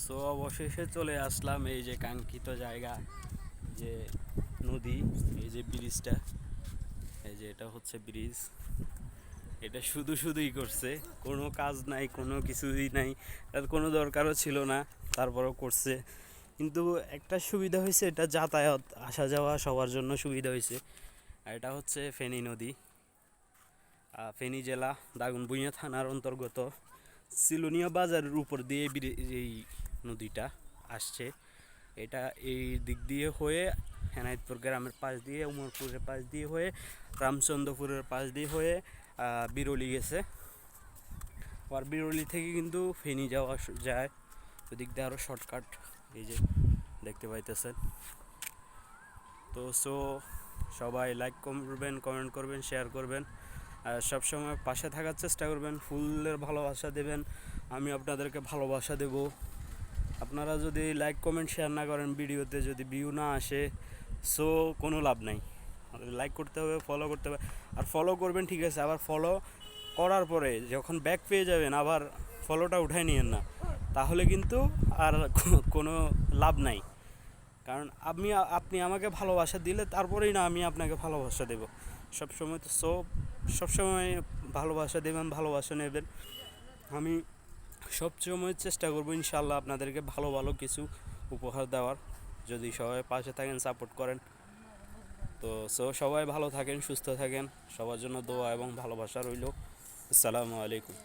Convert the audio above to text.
So অবশেষে চলে আসলাম এই যে কাঙ্ক্ষিত জায়গা, যে নদী, এই যে ব্রিজটা, এই যে এটা হচ্ছে ব্রিজ। এটা শুধু শুধুই করছে, কোনো কাজ নাই, কোনো কিছুই নাই, তার কোনো দরকারও ছিল না, তারপরও করছে। কিন্তু একটা সুবিধা হয়েছে, এটা যাতায়াত আসা যাওয়া সবার জন্য সুবিধা হয়েছে। আর এটা হচ্ছে ফেনী নদী, ফেনী জেলা দাগনভূঞা থানার অন্তর্গত সিলোনিয়া বাজারের উপর দিয়ে এই নদীটা আসছে। এটা এই দিক দিয়ে হয়ে হেনায়তপুর গ্রামের পাশ দিয়ে, উমরপুরের পাশ দিয়ে হয়ে, রামচন্দ্রপুরের পাশ দিয়ে হয়ে বিরলি গেছে। আর বিরলি থেকে কিন্তু ফেনী যাওয়া যায়, ওদিক দিয়ে আরও শর্টকাট, এই যে দেখতে পাইতেছেন। তো সবাই লাইক করবেন, কমেন্ট করবেন, শেয়ার করবেন, আর সবসময় পাশে থাকার চেষ্টা করবেন, ফুলের ভালোবাসা দেবেন, আমি আপনাদেরকে ভালোবাসা দেব। আপনারা যদি লাইক কমেন্ট শেয়ার না করেন, ভিডিওতে যদি ভিউ না আসে, কোনো লাভ নাই। লাইক করতে হবে, ফলো করতে হবে। আর ফলো করবেন ঠিক আছে, আবার ফলো করার পরে যখন ব্যাক পেয়ে যাবেন আবার ফলোটা উঠাই নিয়েন না, তাহলে কিন্তু আর কোনো লাভ নাই। কারণ আপনি আমাকে ভালোবাসা দিলে তারপরেই না আমি আপনাকে ভালোবাসা দেব। সবসময় তো সবসময় ভালোবাসা দেবেন, ভালোবাসা নেবেন। আমি সবসময় চেষ্টা করবো ইনশাআল্লাহ আপনাদেরকে ভালো ভালো কিছু উপহার দেওয়ার, যদি সবাই পাশে থাকেন, সাপোর্ট করেন। তো সবাই ভালো থাকেন, সুস্থ থাকেন, সবার জন্য দোয়া এবং ভালোবাসা রইল। আসসালামু আলাইকুম।